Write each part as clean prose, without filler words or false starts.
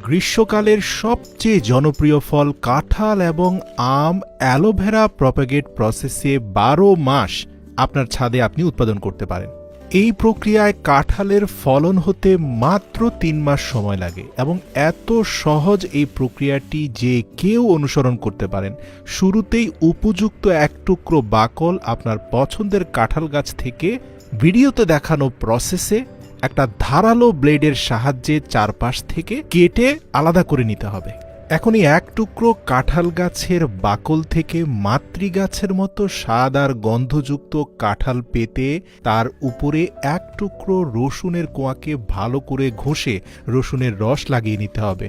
গ্রীষ্মকালের সবচেয়ে জনপ্রিয় ফল কাঁঠাল এবং আম অ্যালোভেরা প্রপাগেট প্রসেসে ১২ মাস আপনার ছাদে আপনি উৎপাদন করতে পারেন। এই প্রক্রিয়ায় কাঁঠালের ফলন হতে মাত্র ৩ মাস সময় লাগে এবং এত সহজ এই প্রক্রিয়াটি যে কেউ অনুসরণ করতে পারেন। শুরুতেই উপযুক্ত এক টুকরো বাকল আপনার পছন্দের কাঁঠাল গাছ থেকে ভিডিওতে দেখানো প্রসেসে একটা ধারালো ব্লেডের সাহায্যে চারপাশ থেকে কেটে আলাদা করে নিতে হবে। এখন এই এক টুকরো কাঁঠাল গাছের বাকল থেকে মাতৃগাছের মতো স্বাদ আর গন্ধযুক্ত কাঁঠাল পেতে তার উপরে এক টুকরো রসুনের কোয়াকে ভালো করে ঘষে রসুনের রস লাগিয়ে নিতে হবে।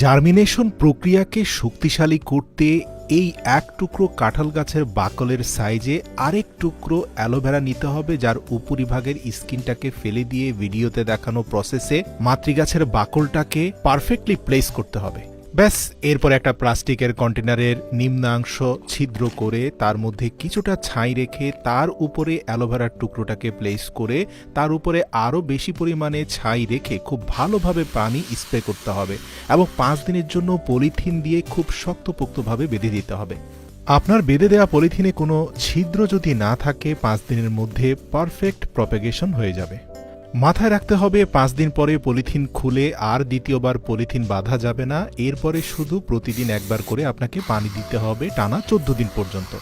জার্মিনেশন প্রক্রিয়াকে শক্তিশালী করতে এই এক টুকরো কাঁঠাল গাছের বাকলের সাইজে আরেক টুকরো অ্যালোভেরা নিতে হবে, যার উপরিভাগের স্কিনটাকে ফেলে দিয়ে ভিডিওতে দেখানো প্রসেসে মাতৃগাছের বাকলটাকে পারফেক্টলি প্লেস করতে হবে। ব্যাস, এরপর একটা প্লাস্টিকের কন্টেনারের নিম্নাংশ ছিদ্র করে তার মধ্যে কিছুটা ছাই রেখে তার উপরে অ্যালোভেরার টুকরোটাকে প্লেস করে তার উপরে আরও বেশি পরিমাণে ছাই রেখে খুব ভালোভাবে পানি স্প্রে করতে হবে এবং ৫ দিনের জন্য পলিথিন দিয়ে খুব শক্তপোক্তভাবে বেঁধে দিতে হবে। আপনার বেঁধে দেওয়া পলিথিনে কোনো ছিদ্র যদি না থাকে ৫ দিনের মধ্যে পারফেক্ট প্রপাগেশন হয়ে যাবে। মাথায় রাখতে হবে ৫ দিন পরে পলিথিন খুলে আর দ্বিতীয়বার পলিথিন বাঁধা যাবে না। এরপরে শুধু প্রতিদিন একবার করে আপনাকে পানি দিতে হবে টানা ১৪ দিন পর্যন্ত।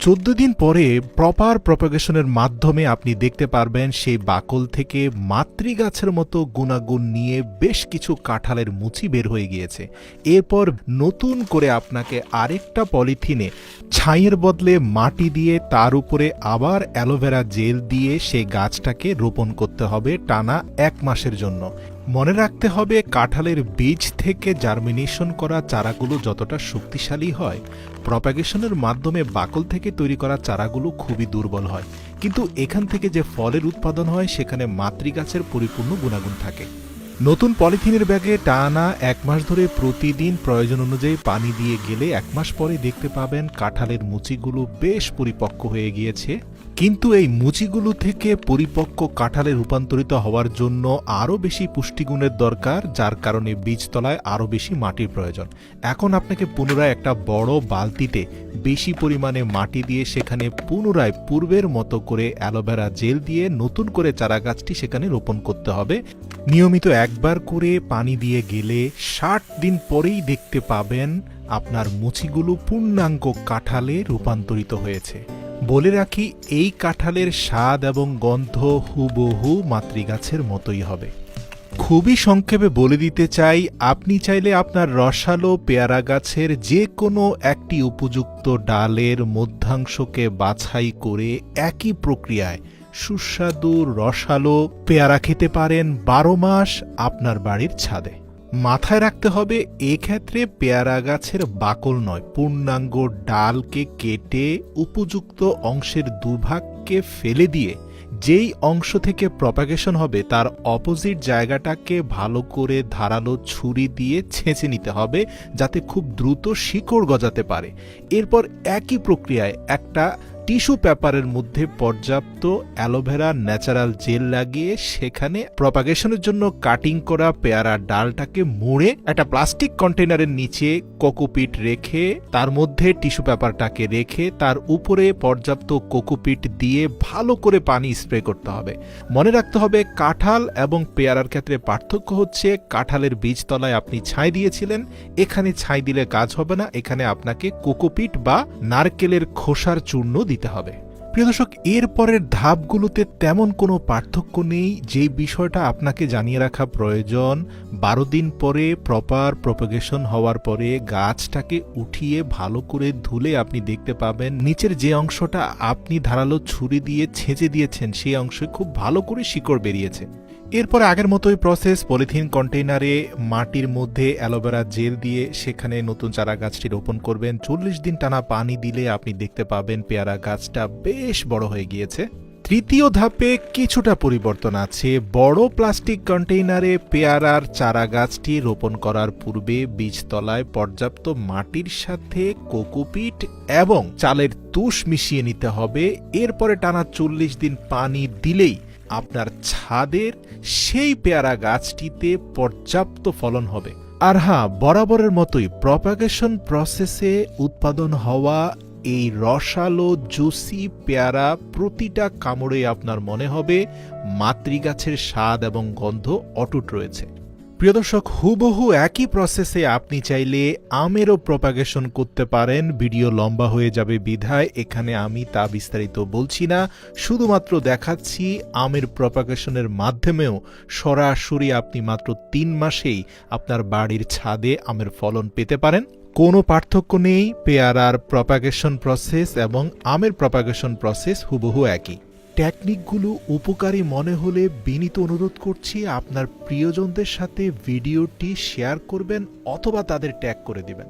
১৪ দিন পরে প্রপার প্রপাগেশনের মাধ্যমে আপনি দেখতে পারবেন সেই বাকল থেকে মাতৃগাছের মতো গুণাগুণ নিয়ে বেশ কিছু কাঁঠালের মুচি বের হয়ে গিয়েছে। এরপর নতুন করে আপনাকে আরেকটা পলিথিনে ছাইয়ের বদলে মাটি দিয়ে তার উপরে আবার অ্যালোভেরা জেল দিয়ে সেই গাছটাকে রোপণ করতে হবে টানা ১ মাসের জন্য। মনে রাখতে হবে কাঁঠালের বীজ থেকে জার্মিনেশন করা চারাগুলো যতটা শক্তিশালী হয়, প্রপাগেশনের মাধ্যমে বাকল থেকে তৈরি করা চারাগুলো খুবই দুর্বল হয়, কিন্তু এখান থেকে যে ফলের উৎপাদন হয় সেখানে মাতৃগাছের পরিপূর্ণ গুণাগুণ থাকে। নতুন পলিথিনের ব্যাগে টানা ১ মাস ধরে প্রতিদিন প্রয়োজন অনুযায়ী পানি দিয়ে গেলে ১ মাস পরে দেখতে পাবেন কাঁঠালের মুচিগুলো বেশ পরিপক্ক হয়ে গিয়েছে। কিন্তু এই মুচিগুলো থেকে পরিপক্ক কাঁঠালে রূপান্তরিত হওয়ার জন্য আরও বেশি পুষ্টিগুণের দরকার, যার কারণে বীজতলায় আরও বেশি মাটির প্রয়োজন। এখন আপনাকে পুনরায় একটা বড় বালতিতে বেশি পরিমাণে মাটি দিয়ে সেখানে পুনরায় পূর্বের মতো করে অ্যালোভেরা জেল দিয়ে নতুন করে চারাগাছটি সেখানে রোপণ করতে হবে। নিয়মিত একবার করে পানি দিয়ে গেলে ৬০ দিন পরেই দেখতে পাবেন আপনার মুচিগুলো পূর্ণাঙ্গ কাঁঠালে রূপান্তরিত হয়েছে। বলে রাখি, এই কাঁঠালের স্বাদ এবং গন্ধ হুবহু মাতৃগাছের মতোই হবে। খুবই সংক্ষেপে বলে দিতে চাই, আপনি চাইলে আপনার রসালো পেয়ারা গাছের যে কোনো একটি উপযুক্ত ডালের মধ্যাংশকে বাছাই করে একই প্রক্রিয়ায় সুস্বাদু রসালো পেয়ারা খেতে পারেন ১২ মাস আপনার বাড়ির ছাদে। মাথায় রাখতে হবে, এক্ষেত্রে পেয়ারা গাছের বাকল নয়, পূর্ণাঙ্গ ডালকে কেটে উপযুক্ত অংশের দুভাগকে ফেলে দিয়ে যেই অংশ থেকে প্রপাগেশন হবে তার অপোজিট জায়গাটাকে ভালো করে ধারালো ছুরি দিয়ে ছেঁচে নিতে হবে, যাতে খুব দ্রুত শিকড় গজাতে পারে। এরপর একই প্রক্রিয়ায় একটা টিস্যু পেপারের মধ্যে পর্যাপ্ত অ্যালোভেরা ন্যাচারাল জেল লাগিয়ে সেখানে প্রপাগেশনের জন্য কাটিং করা পেয়ারা ডালটাকে মুড়ে একটা প্লাস্টিক কন্টেনারের নিচে কোকোপিট রেখে তার মধ্যে টিস্যু পেপারটাকে রেখে তার উপরে পর্যাপ্ত কোকোপিট দিয়ে ভালো করে পানি স্প্রে করতে হবে। মনে রাখতে হবে, কাঁঠাল এবং পেয়ারার ক্ষেত্রে পার্থক্য হচ্ছে কাঁঠালের বীজতলায় আপনি ছাই দিয়েছিলেন, এখানে ছাই দিলে কাজ হবে না, এখানে আপনাকে কোকোপিট বা নারকেলের খোসার চূর্ণ দিতে হবে। প্রিয় দর্শক, এর পরের ধাপগুলোতে তেমন কোনো পার্থক্য নেই। যে বিষয়টা আপনাকে জানিয়ে রাখা প্রয়োজন, ১২ দিন পরে প্রপার প্রপাগেশন হওয়ার পরে গাছটাকে উঠিয়ে ভালো করে ধুলে আপনি দেখতে পাবেন নিচের যে অংশটা আপনি ধারালো ছুরি দিয়ে ছেঁচে দিয়েছেন সেই অংশে খুব ভালো করে শিকড় বেরিয়েছে। এরপরে আগের মতোই প্রসেস, পলিথিন কন্টেইনারে মাটির মধ্যে অ্যালোভেরা জেল দিয়ে সেখানে নতুন চারা গাছটি রোপণ করবেন। ৪০ দিন টানা পানি দিলে আপনি দেখতে পাবেন পেয়ারা গাছটা বেশ বড় হয়ে গিয়েছে। তৃতীয় ধাপে কিছুটা পরিবর্তন আছে। বড় প্লাস্টিক কন্টেইনারে পেয়ারার চারা গাছটি রোপণ করার পূর্বে বীজতলায় পর্যাপ্ত মাটির সাথে কোকোপিট এবং চালের তুষ মিশিয়ে নিতে হবে। এরপরে টানা ৪০ দিন পানি দিলেই আপনার ছাদের সেই পেয়ারা গাছটিতে পর্যাপ্ত ফলন হবে। আর হ্যাঁ, বরাবরের মতোই প্রপাগেশন প্রসেসে উৎপাদন হওয়া এই রসালো জুসি পেয়ারা প্রতিটা কামড়ে আপনার মনে হবে মাতৃগাছের স্বাদ এবং গন্ধ অটুট রয়েছে। প্রিয় দর্শক, হুবহু একই প্রসেসে আপনি চাইলে আমেরও প্রপাগেশন করতে পারেন। ভিডিও লম্বা হয়ে যাবে বিধায় এখানে আমি তা বিস্তারিত বলছি না, শুধুমাত্র দেখাচ্ছি আমের প্রপাগেশনের মাধ্যমেও সরাসরি আপনি মাত্র 3 মাসেই আপনার বাড়ির ছাদে আমের ফলন পেতে পারেন। কোনো পার্থক্য নেই, পেয়ারার প্রপাগেশন প্রসেস এবং আমের প্রপাগেশন প্রসেস হুবহু একই। টেকনিকগুলো উপকারী মনে হলে বিনীত অনুরোধ করছি আপনার প্রিয়জনদের সাথে ভিডিওটি শেয়ার করবেন অথবা তাদের ট্যাগ করে দিবেন।